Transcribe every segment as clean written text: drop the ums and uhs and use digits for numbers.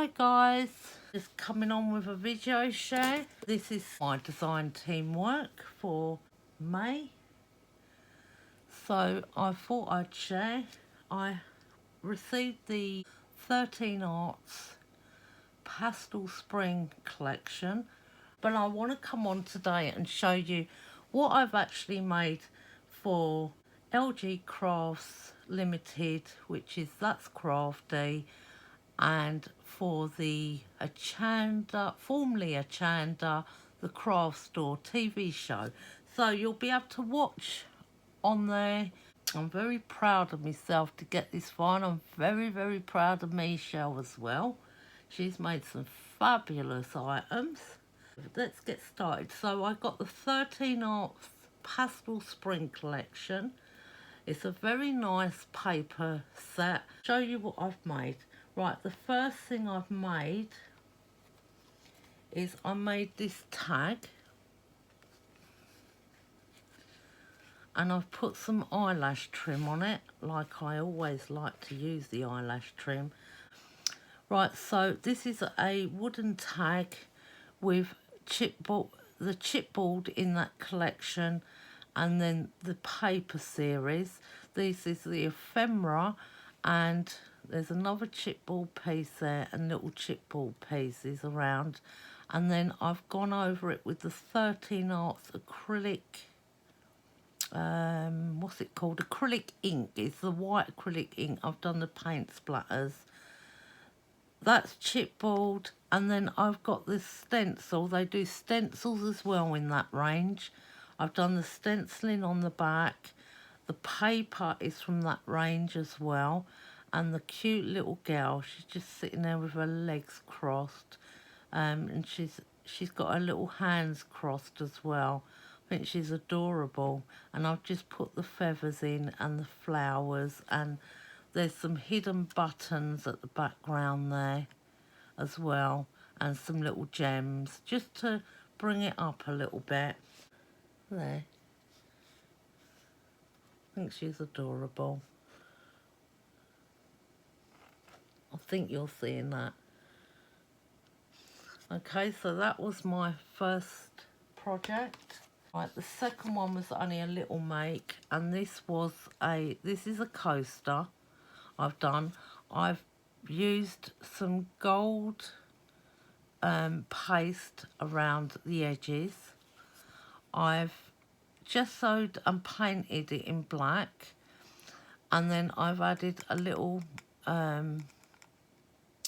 Hi guys, just coming on with a video share. This is my design teamwork for May. So I thought I'd share. I received the 13 Arts Pastel Spring collection, but I want to come on today and show you what I've actually made for LG Crafts Limited, which is That's Crafty, and for the formerly Achanda, the Craft Store TV show. So you'll be able to watch on there. I'm very proud of myself to get this far, and I'm very, very proud of Michelle as well. She's made some fabulous items. Let's get started. So I got the 13 Arts Pastel Spring collection. It's a very nice paper set. Show you what I've made. Right, the first thing I've made is I made this tag, and I've put some eyelash trim on it, like I always like to use the eyelash trim. Right, so this is a wooden tag with the chipboard in that collection, and then the paper series. This is the ephemera, and there's another chipboard piece there and little chipboard pieces around. And then I've gone over it with the 13 Arts acrylic, what's it called? Acrylic ink. It's the white acrylic ink. I've done the paint splatters. That's chipboard. And then I've got this stencil. They do stencils as well in that range. I've done the stenciling on the back. The paper is from that range as well. And the cute little girl, she's just sitting there with her legs crossed. And she's got her little hands crossed as well. I think she's adorable. And I've just put the feathers in and the flowers. And there's some hidden buttons at the background there as well. And some little gems, just to bring it up a little bit. There. I think she's adorable. I think you're seeing that. Okay, so that was my first project. Right, the second one was only a little make, and this is a coaster I've done. I've used some gold paste around the edges. I've gessoed and painted it in black, and then I've added a little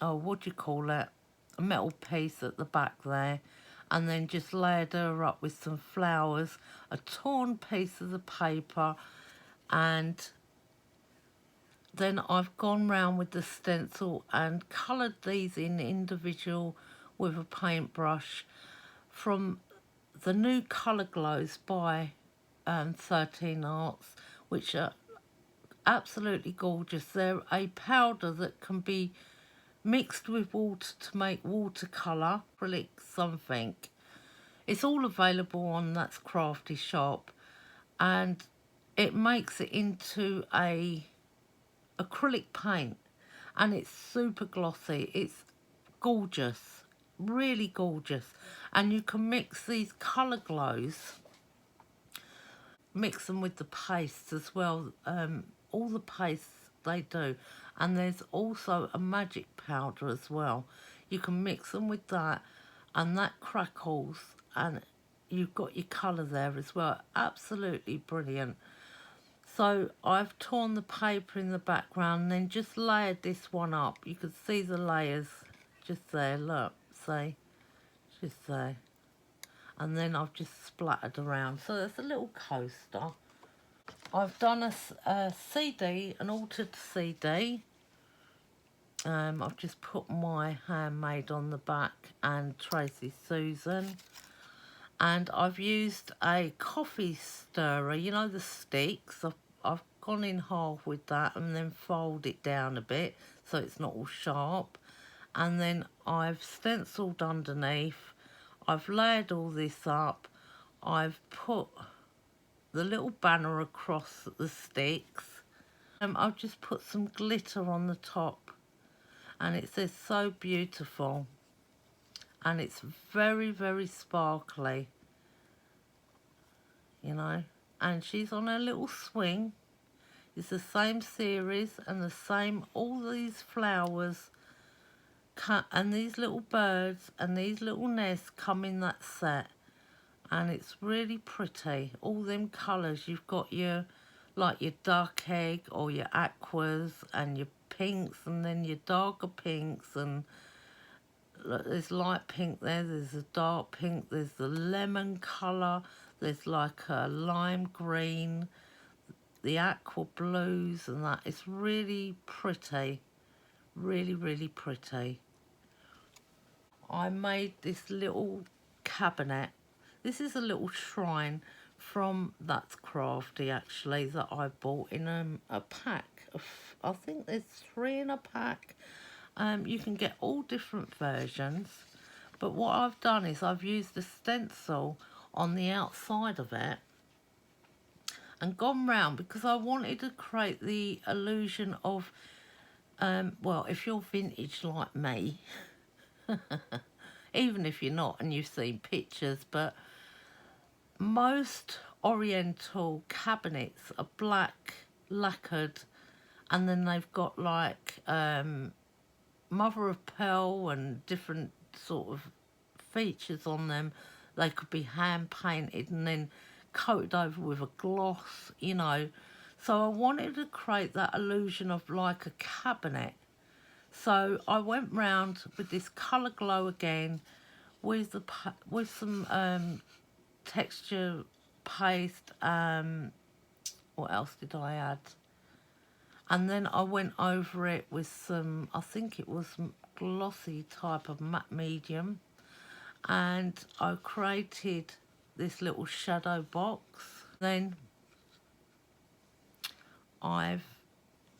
what do you call it, a metal piece at the back there, and then just layered her up with some flowers, a torn piece of the paper, and then I've gone round with the stencil and coloured these in individual with a paintbrush from the new Colour Glows by 13 Arts, which are absolutely gorgeous. They're a powder that can be mixed with water to make watercolour, acrylic something. It's all available on That's Crafty shop, and it makes it into a acrylic paint, and it's super glossy. It's gorgeous, really gorgeous. And you can mix these Colour Glows, mix them with the pastes as well. All the pastes they do, and there's also a magic powder as well. You can mix them with that, and that crackles, and you've got your colour there as well. Absolutely brilliant. So I've torn the paper in the background and then just layered this one up. You can see the layers just there, look, see, just there. And then I've just splattered around. So there's a little coaster. I've done a CD, an altered CD. I've just put my handmade on the back and Tracy Susan. And I've used a coffee stirrer, you know, the sticks. I've gone in half with that and then fold it down a bit so it's not all sharp. And then I've stenciled underneath. I've layered all this up. I've put the little banner across the sticks. I've just put some glitter on the top, and it says so beautiful, and it's very, very sparkly, you know. And she's on a little swing. It's the same series and the same, all these flowers and these little birds and these little nests come in that set, and it's really pretty. All them colours, you've got your, like your dark egg or your aquas and your pinks, and then your darker pinks, and look, there's light pink there, there's a dark pink, there's the lemon colour, there's like a lime green, the aqua blues, and that. It's really pretty, really, really pretty. I made this little cabinet. This is a little shrine from That's Crafty, actually, that I bought in a pack of, I think there's 3 in a pack. You can get all different versions, but what I've done is I've used a stencil on the outside of it and gone round, because I wanted to create the illusion of, well, if you're vintage like me, even if you're not and you've seen pictures, but most oriental cabinets are black lacquered, and then they've got like mother of pearl and different sort of features on them. They could be hand painted and then coated over with a gloss, you know. So I wanted to create that illusion of like a cabinet. So I went round with this colour glow again, with some texture paste. What else did I add? And then I went over it with some, I think it was glossy type of matte medium, and I created this little shadow box. Then I've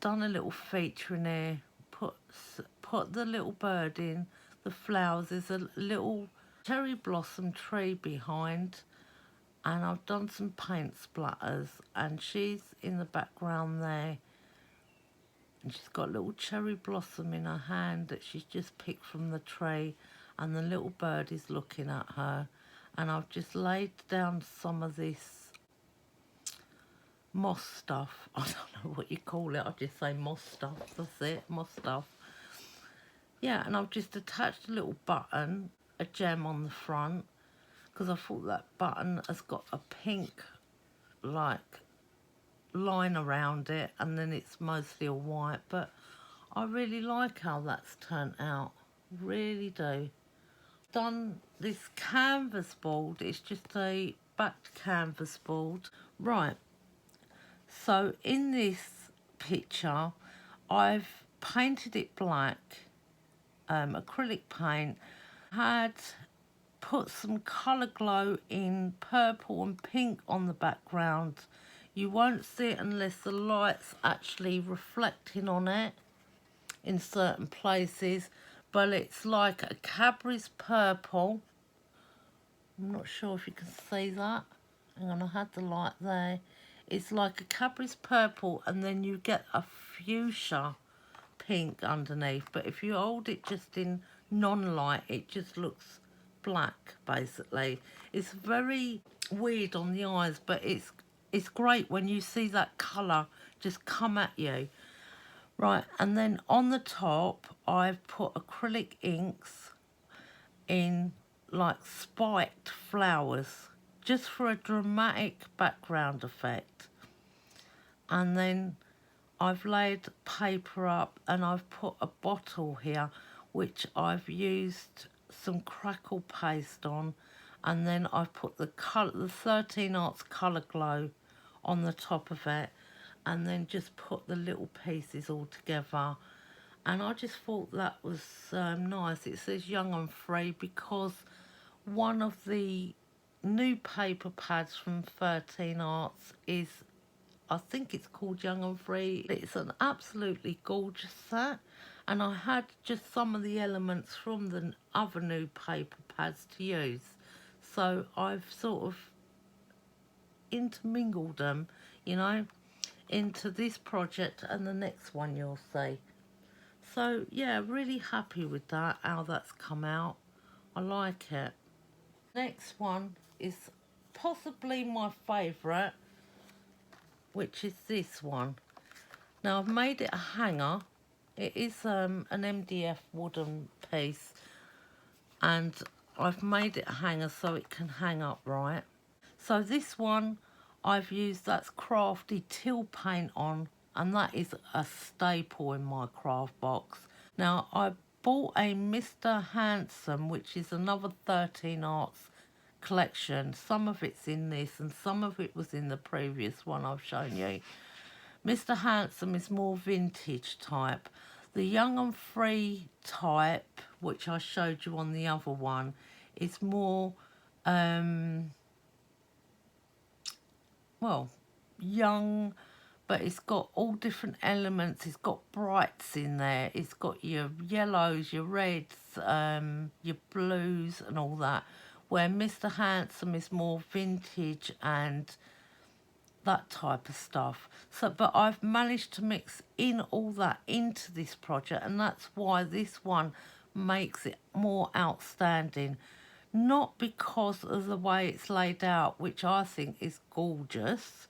done a little feature in there, put the little bird in, the flowers. There's a little cherry blossom tree behind, and I've done some paint splatters, and she's in the background there, and she's got a little cherry blossom in her hand that she's just picked from the tree, and the little bird is looking at her. And I've just laid down some of this moss stuff. I don't know what you call it, I just say moss stuff. That's it, moss stuff. Yeah, and I've just attached a little button, a gem on the front, because I thought that button has got a pink like line around it, and then it's mostly all white. But I really like how that's turned out, really do. Done this canvas board, it's just a backed canvas board. Right, so in this picture I've painted it black, acrylic paint, had put some colour glow in purple and pink on the background. You won't see it unless the light's actually reflecting on it in certain places, but it's like a Cadbury's purple. I'm not sure if you can see that. Hang on, I had the light there. It's like a Cadbury's purple, and then you get a fuchsia pink underneath. But if you hold it just in non-light, it just looks black, basically. It's very weird on the eyes, but it's great when you see that colour just come at you. Right, and then on the top I've put acrylic inks in like spiked flowers, just for a dramatic background effect. And then I've laid paper up, and I've put a bottle here which I've used some crackle paste on, and then I've put the 13 Arts Colour Glow on the top of it, and then just put the little pieces all together. And I just thought that was nice. It says young and free because one of the new paper pads from 13 Arts is, I think it's called Young and Free. It's an absolutely gorgeous set, and I had just some of the elements from the other new paper pads to use. So I've sort of intermingled them, you know, into this project and the next one you'll see. So yeah, really happy with that, how that's come out. I like it. Next one is possibly my favourite, which is this one. Now I've made it a hanger. It is an MDF wooden piece, and I've made it a hanger so it can hang upright. So this one I've used, that's Crafty Till Paint on, and that is a staple in my craft box. Now I bought a Mr. Handsome, which is another 13 Arts collection. Some of it's in this and some of it was in the previous one I've shown you. Mr. Handsome is more vintage type. The Young and Free type, which I showed you on the other one, is more well, young, but it's got all different elements. It's got brights in there. It's got your yellows, your reds, your blues and all that. Where Mr. Handsome is more vintage and that type of stuff. So, but I've managed to mix in all that into this project, and that's why this one makes it more outstanding. Not because of the way it's laid out, which I think is gorgeous,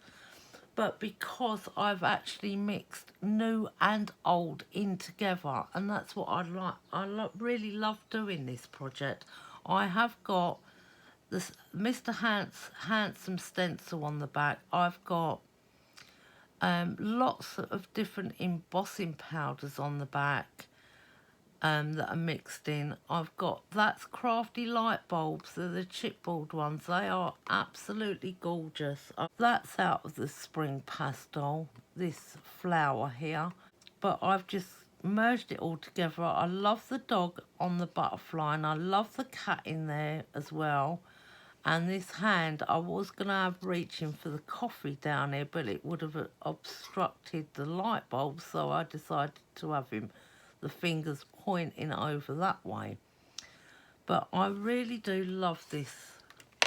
but because I've actually mixed new and old in together, and that's what I like. Really love doing this project. I have got this Mr. Handsome stencil on the back. I've got lots of different embossing powders on the back that are mixed in. I've got, that's Crafty light bulbs. They're the chipboard ones. They are absolutely gorgeous. That's out of the spring pastel, this flower here. But I've just merged it all together. I love the dog on the butterfly, and I love the cat in there as well. And this hand, I was going to have reaching for the coffee down here, but it would have obstructed the light bulb, so I decided to have him, the fingers pointing over that way. But I really do love this.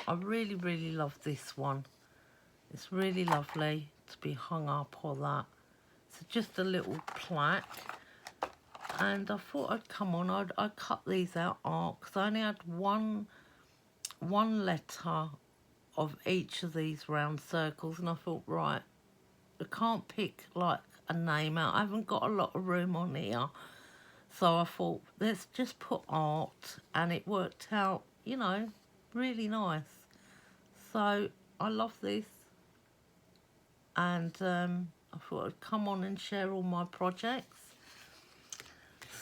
I really, really love this one. It's really lovely to be hung up or that. It's just a little plaque. And I thought I'd come on, I'd cut these out because I only had one letter of each of these round circles, and I thought, right, I can't pick like a name out. I haven't got a lot of room on here. So I thought, let's just put art, and it worked out, you know, really nice. So I love this, and I thought I'd come on and share all my projects.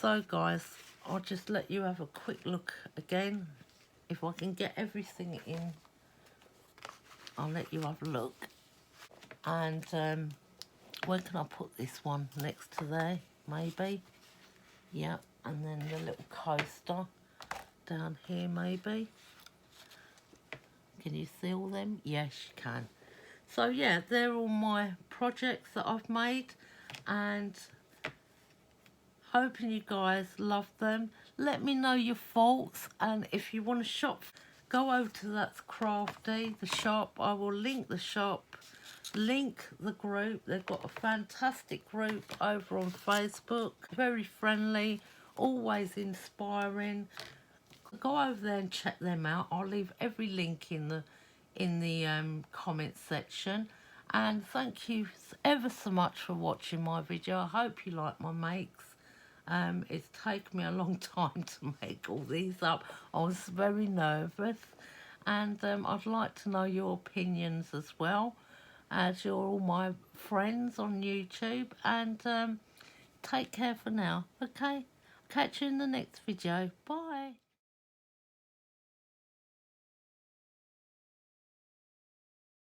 So guys, I'll just let you have a quick look again. If I can get everything in, I'll let you have a look. And where can I put this one? Next to there, maybe. Yeah, and then the little coaster down here, maybe. Can you see all them? Yes, you can. So yeah, they're all my projects that I've made, and hoping you guys love them. Let me know your thoughts, and if you want to shop, go over to That's Crafty, the shop. I will link the shop, link the group. They've got a fantastic group over on Facebook, very friendly, always inspiring. Go over there and check them out. I'll leave every link in the comment section. And thank you ever so much for watching my video. I hope you like my makes. It's taken me a long time to make all these up. I was very nervous, and I'd like to know your opinions as well, as you're all my friends on YouTube. And take care for now, okay? Catch you in the next video. Bye.